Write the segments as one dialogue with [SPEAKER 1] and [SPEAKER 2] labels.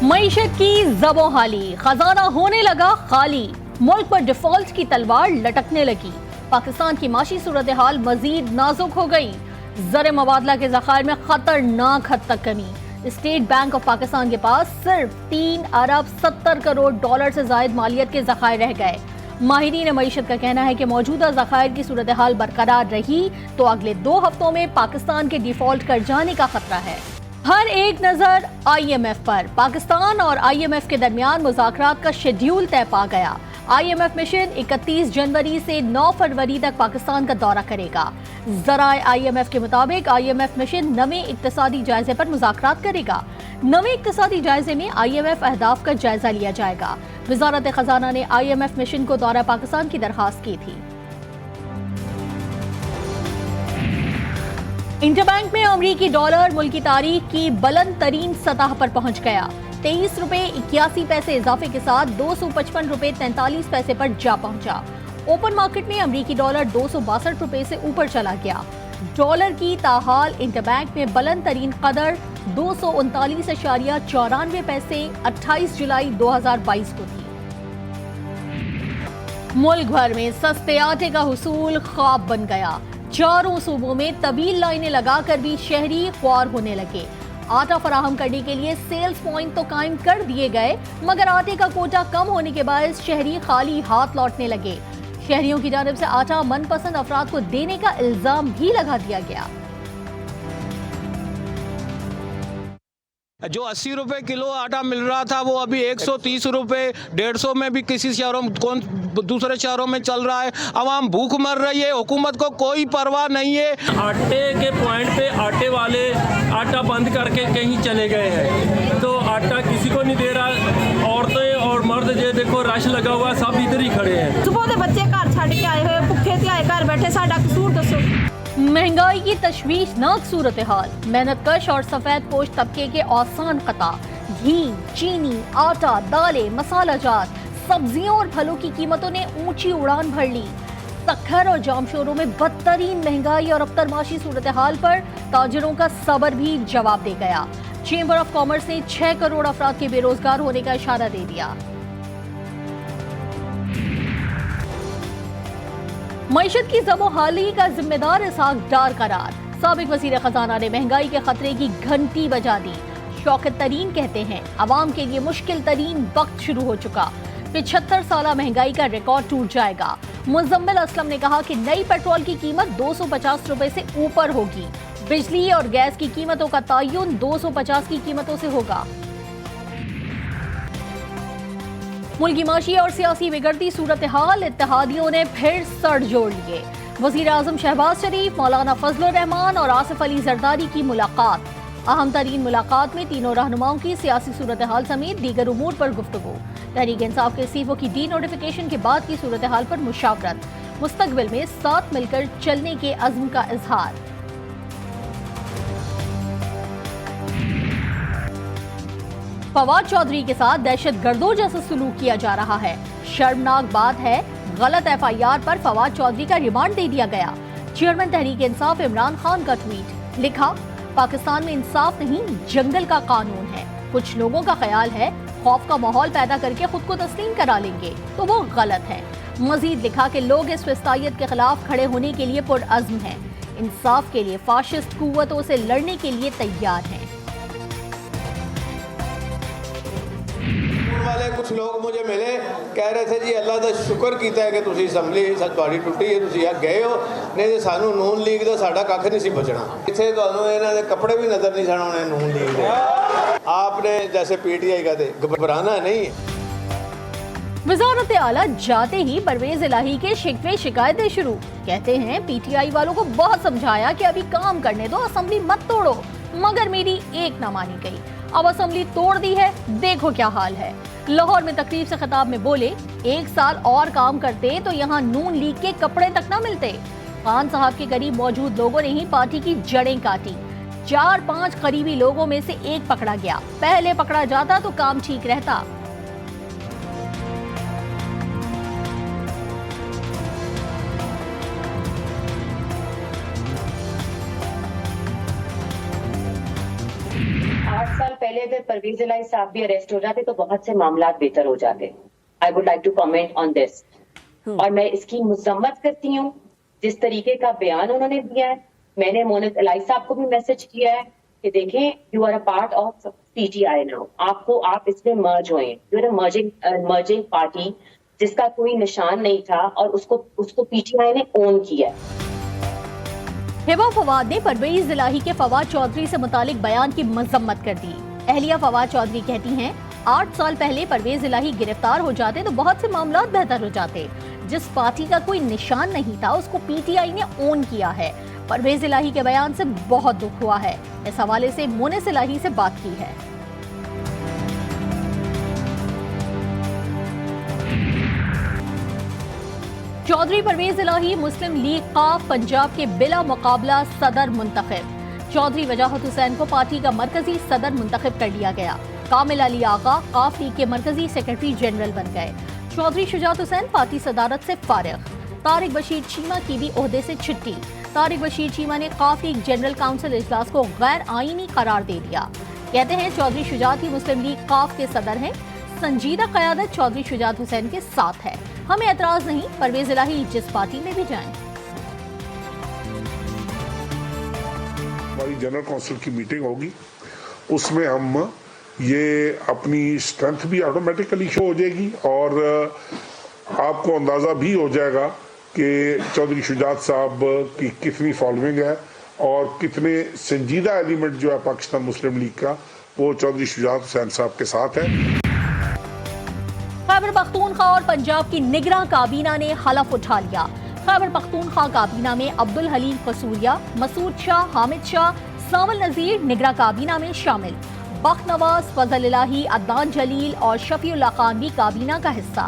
[SPEAKER 1] मईशत की ज़बोहाली, खजाना होने लगा खाली, मुल्क पर डिफॉल्ट की तलवार लटकने लगी। पाकिस्तान की माशी सूरत हाल मजीद नाजुक हो गई। ज़र मुबादला के ज़खायर में खतरनाक हद तक कमी। स्टेट बैंक ऑफ पाकिस्तान के पास सिर्फ 3 अरब 70 करोड़ डॉलर से जायद मालियत के ज़खायर रह गए। माहिरीन मईशत का कहना है कि मौजूदा ज़खायर की सूरत हाल बरकरार रही तो अगले 2 हफ्तों में पाकिस्तान के डिफॉल्ट कर जाने का खतरा है। हर एक नजर IMF पर। पाकिस्तान और IMF के दरमियान मुज़ाकरात का शेड्यूल तय पा गया। IMF मिशन 31 जनवरी से 9 फरवरी तक पाकिस्तान का दौरा करेगा। ज़राए IMF के मुताबिक IMF मिशन नवे इक्तिसादी जायजे पर मुज़ाकरात करेगा। नवे इक्तिसादी जायजे में IMF अहदाफ का जायजा लिया जाएगा। वज़ारत खजाना ने IMF मिशन को दौरा पाकिस्तान की दरखास्त की थी। इंटरबैंक में अमरीकी डॉलर मुल्क की तारीख की बुलंद तरीन सतह पर पहुंच गया। 23 रुपए 81 पैसे इजाफे के साथ 255 रुपए 43 पैसे पर जा पहुंचा। ओपन मार्केट में अमरीकी डॉलर 262 रुपए से ऊपर चला गया। डॉलर की ताहाल इंटरबैंक में बुलंद तरीन कदर 239.94 पैसे 28 जुलाई 2022 को थी। मुल्क भर में सस्ते आटे का हुसूल ख्वाब बन गया। चारों सूबों में तवील लाइनें लगाकर भी शहरी ख्वार होने लगे। आटा फराहम करने के लिए सेल्स पॉइंट तो कायम कर दिए गए, मगर आटे का कोटा कम होने के बायस शहरी खाली हाथ लौटने लगे। शहरियों की जानिब से आटा मनपसंद अफराद को देने का इल्जाम भी लगा दिया गया।
[SPEAKER 2] जो 80 रुपए किलो आटा मिल रहा था वो अभी 130 रुपए 150 में भी किसी शहरों में दूसरे शहरों में चल रहा है। आवाम भूख मर रही है, हुकूमत को कोई परवाह नहीं है।
[SPEAKER 3] आटे के पॉइंट पे आटे वाले आटा बंद करके कहीं चले गए हैं, तो आटा किसी को नहीं दे रहा। औरतें और मर्द जो देखो रश लगा हुआ, सब इधर ही खड़े हैं।
[SPEAKER 4] सुबह के बच्चे घर छड़ के आए हुए, भुखे थे आए, घर बैठे साडा कसूर दसो।
[SPEAKER 1] महंगाई की तशवीशनाक सूरत हाल, मेहनतकश और सफेद पोश तबके के औसान कता। घी, चीनी, आटा, दालें, मसाला जात, सब्जियों और फलों की कीमतों ने ऊंची उड़ान भर ली। सक्खर और जामशोरों में बदतरीन महंगाई और अबतर माशी सूरत हाल पर ताजरों का सब्र भी जवाब दे गया। चेंबर ऑफ कॉमर्स ने 6 करोड़ अफराद के बेरोजगार होने का इशारा दे दिया। मईशत की ज़बोहाली का जिम्मेदार इसहाक डार करार। साबिक वज़ीर खजाना ने महंगाई के खतरे की घंटी बजा दी। शौकत तरीन कहते हैं अवाम के लिए मुश्किल तरीन वक्त शुरू हो चुका। 75 साल महंगाई का रिकॉर्ड टूट जाएगा। मुज़म्मिल असलम ने कहा कि नई पेट्रोल की कीमत 250 रुपए से ऊपर होगी। बिजली और गैस की कीमतों का तयन 250 की कीमतों से होगा। मुल्की माशी और सियासी बिगड़ती सूरत हाल, इत्तेहादियों ने फिर सर जोड़ लिए। वज़ीर आज़म शहबाज शरीफ, मौलाना फजलुर रहमान और आसिफ अली जरदारी की मुलाकात। अहम तरीन मुलाकात में तीनों रहनुमाओं की सियासी सूरत हाल समेत दीगर उमूर पर गुफ्तगू। तहरीक इंसाफ के सीफों की डी नोटिफिकेशन के बाद की सूरत हाल पर मुशावरत। मुस्तकबिल में साथ मिलकर चलने के अज़्म का इजहार। फवाद चौधरी के साथ दहशत गर्दों जैसा सलूक किया जा रहा है। शर्मनाक बात है, गलत FIR पर फवाद चौधरी का रिमांड दे दिया गया। चेयरमैन तहरीक इंसाफ इमरान खान का ट्वीट, लिखा पाकिस्तान में इंसाफ नहीं जंगल का कानून है। कुछ लोगों का ख्याल है खौफ का माहौल पैदा करके खुद को तस्लीम करा लेंगे, तो वो गलत है। मजीद लिखा कि लोग इस फिस्तायत के खिलाफ खड़े होने के लिए पुरअज़्म हैं, इंसाफ के लिए फाशिस्ट कुव्वतों से लड़ने के लिए तैयार हैं।
[SPEAKER 5] वाले कुछ लोग मुझे मिले, कह रहे थे जी अल्लाह का शुक्र किया है कि तुसी असैम्बली ਤੁਹਾਡੀ टुटी है, तुसी यहाँ गए हो, नहीं तो सानू नून लीग का साडा कख नहीं सी बचना। इत्थे तुहानू इन्हां दे कपड़े भी नजर नहीं आने नून लीग दे। आपने जैसे PTI कहते घबराना नहीं।
[SPEAKER 1] वज़ारत आला जाते ही परवेज इलाही के शिकवे शिकायतें शुरू। कहते हैं PTI वालों को बहुत समझाया कि अभी काम करने दो, असेंबली मत तोड़ो, मगर मेरी एक ना मानी गई। अब असेंबली तोड़ दी है, देखो क्या हाल है। लाहौर में तकरीब से खिताब में बोले, 1 साल और काम करते तो यहाँ नून लीग के कपड़े तक ना मिलते। खान साहब के करीब मौजूद लोगों ने ही पार्टी की जड़ें काटी। 4-5 करीबी लोगों में से एक पकड़ा गया। पहले पकड़ा जाता तो काम ठीक रहता।
[SPEAKER 6] 8 साल पहले अगर परवेज इलाही साहब भी अरेस्ट हो जाते तो बहुत से मामला बेहतर हो जाते। I would like to comment on this. और मैं इसकी मजम्मत करती हूँ जिस तरीके का बयान उन्होंने दिया है। मैंने मोनिस इलाही साहब को भी मैसेज किया है कि देखें, you are a part of PTI now, आप इसमें मर्ज हुए, you are a merging party जिसका कोई निशान नहीं था और उसको पीटीआई ने ओन किया।
[SPEAKER 1] हिबा फवाद ने परवेज इलाही के फवाद चौधरी से मुतालिक बयान की मजम्मत कर दी। अहलिया फवाद चौधरी कहती हैं 8 साल पहले परवेज इलाही गिरफ्तार हो जाते तो बहुत से मामला बेहतर हो जाते। जिस पार्टी का कोई निशान नहीं था उसको पीटीआई ने ओन किया है। परवेज इलाही के बयान से बहुत दुख हुआ है। इस हवाले से मोनिस इलाही से बात की है। चौधरी परवेज इलाही मुस्लिम लीग काफ पंजाब के बिला मुकाबला सदर मुंतखब। चौधरी वजाहत हुसैन को पार्टी का मरकजी सदर मुंतखब कर लिया गया। कामिल अली आगा काफ लीग के मरकजी सेक्रेटरी जनरल बन गए। चौधरी शुजात हुसैन पार्टी सदारत से फारिग। तारिक बशीर चीमा की भी ओहदे से छुट्टी। तारिक बशीर चीमा ने काफ लीग जनरल काउंसिल इजलास को गैर आईनी करार दे दिया। कहते हैं चौधरी शुजात ही मुस्लिम लीग काफ के सदर हैं। संजीदा क़यादत चौधरी शुजात हुसैन के साथ है। हमें एतराज नहीं, परवेज इलाही जिस पार्टी में भी जाएं।
[SPEAKER 7] हमारी जनरल काउंसिल की मीटिंग होगी, उसमें हम ये अपनी स्ट्रेंथ भी ऑटोमेटिकली शो हो जाएगी और आपको अंदाज़ा भी हो जाएगा कि चौधरी शुजात साहब की कितनी फॉलोइंग है और कितने संजीदा एलिमेंट जो है पाकिस्तान मुस्लिम लीग का वो चौधरी शुजात हुसैन साहब के साथ है।
[SPEAKER 1] खैबर पख्तूनख्वा और पंजाब की निगरां काबीना ने हलफ उठा लिया। खैबर पख्तूनख्वा काबीना में अब्दुल हलीम कसूरिया, मसूद शाह, हामिद शाह, सावल नजीर निगरां काबीना में शामिल। बख्त नवाज, फजल इलाही, अदनान जलील और शफीउल्लाह खान भी काबीना का हिस्सा।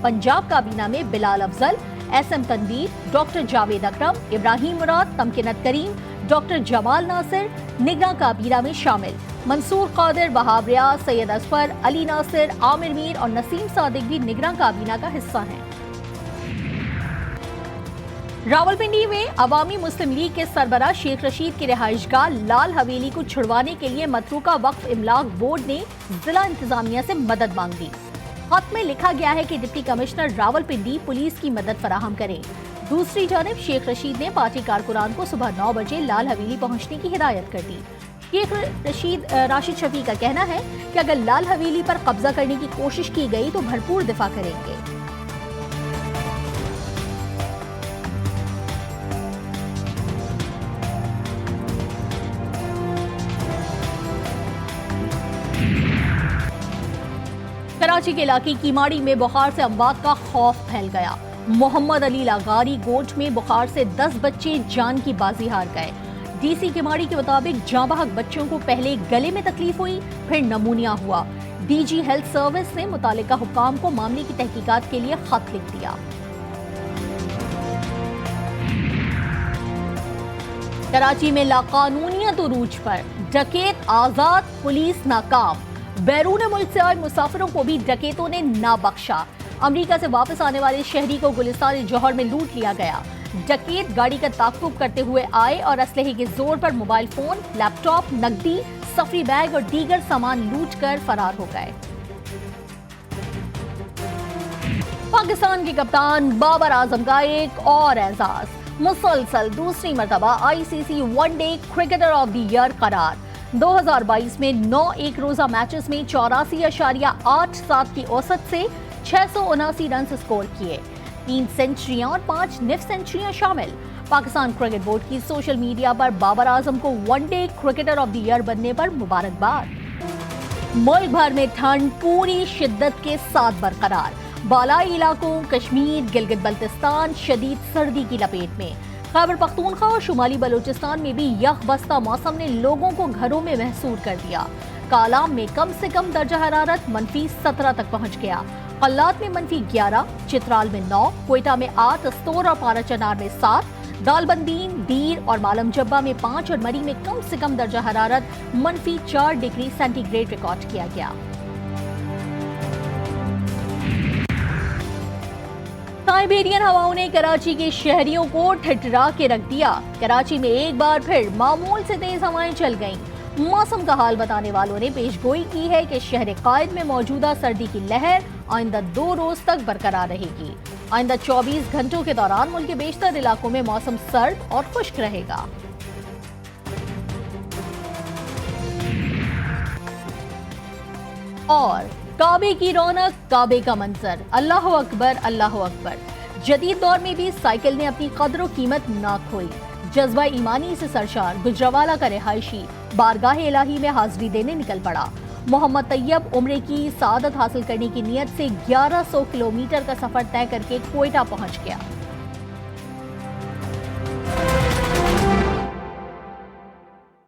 [SPEAKER 1] पंजाब काबीना में बिलाल अफजल, एसएम तनवीर, डॉक्टर जावेद अकरम, इब्राहिम मुराद, तमकिनत करीम, डॉक्टर जमाल नासिर निगरां काबीना में शामिल। मंसूर कादिर, वहाब रियाज, सैयद असफर, अली नासिर, आमिर मीर और नसीम सादिक भी निगरां काबीना का हिस्सा हैं। रावलपिंडी में अवामी मुस्लिम लीग के सरबराह शेख रशीद की रिहाइशगाह लाल हवेली को छुड़वाने के लिए मतरूका वक्फ इमलाक बोर्ड ने जिला इंतजामिया से मदद मांग दी। खत में लिखा गया है कि डिप्टी कमिश्नर रावलपिंडी पुलिस की मदद फराहम करें। दूसरी जानिब शेख रशीद ने पार्टी कारकुनान को सुबह 9 बजे लाल हवेली पहुंचने की हिदायत कर दी। शेख राशिद शफी का कहना है कि अगर लाल हवेली पर कब्जा करने की कोशिश की गई तो भरपूर दिफा करेंगे। कराची के इलाके कीमाड़ी में बुखार से अमवात का खौफ फैल गया। मोहम्मद अली लागारी गोट में बुखार से 10 बच्चे जान की बाजी हार गए। डीसी कीमाड़ी के मुताबिक जांबहक बच्चों को पहले गले में तकलीफ हुई, फिर नमूनिया हुआ। डीजी हेल्थ सर्विस ने मुतालिका हुकाम को मामले की तहकीकात के लिए खत लिख दिया। कराची में लाकानूनियत उरूज पर, डकैत आजाद, पुलिस नाकाम। बैरून मुल्क से आए मुसाफिरों को भी डकैतों ने ना बख्शा। अमेरिका से वापस आने वाले शहरी को गुलिस्तान जौहर में लूट लिया गया। डकैत गाड़ी का ताक़ुब करते हुए आए और असलहे के जोर पर मोबाइल फोन, लैपटॉप, नकदी, सफरी बैग और दीगर सामान लूट कर फरार हो गए। पाकिस्तान के कप्तान बाबर आजम का एक और एजाज, मुसलसल दूसरी मरतबा ICC one day cricketer of the year करार। 2022 में 9 एक रोजा मैचेस में 84.87 की औसत से 679 रन स्कोर किए। 3 सेंचुरियां और 5 निफ सेंचुरियां शामिल। पाकिस्तान क्रिकेट बोर्ड की सोशल मीडिया पर बाबर आजम को one day cricketer of the year बनने पर मुबारकबाद। मुल्क भर में ठंड पूरी शिद्दत के साथ बरकरार। बालाई इलाकों कश्मीर, गिलगित बल्तिस्तान शदीद सर्दी की लपेट में। खैबर पख्तूनख्वा और शुमाली बलूचिस्तान में भी यख बस्ता मौसम ने लोगों को घरों में महसूर कर दिया। कालाम में कम से कम दर्जा हरारत -17 तक पहुंच गया। कल्लात में -11, चित्राल में 9, कोयटा में 8, अस्तोर और पाराचनार में 7, दालबंदीन, दीर और मालम जब्बा में 5 और मरी में कम से कम दर्जा हरारत -4 डिग्री सेंटीग्रेड रिकॉर्ड किया गया। साइबेरियन हवाओं ने कराची के शहरियों को ठिठुरा के रख दिया। कराची में एक बार फिर मामूल से तेज हवाएं चल गईं। मौसम का हाल बताने वालों ने पेशगोई की है कि शहर कायद में मौजूदा सर्दी की लहर आइंदा 2 रोज तक बरकरार रहेगी। आइंदा 24 घंटों के दौरान मुल्क के बेशतर इलाकों में मौसम सर्द और खुश्क रहेगा। और काबे की रौनक, काबे का मंजर, अल्लाह अकबर अल्लाह अकबर। जदीद दौर में भी साइकिल ने अपनी कदर व कीमत ना खोई। जज्बा ईमानी से सरशार गुजरावाला का रिहायशी बारगाह इलाही में हाजिरी देने निकल पड़ा। मोहम्मद तैयब उम्रे की सादत हासिल करने की नीयत से 1100 किलोमीटर का सफर तय करके कोयटा पहुंच गया।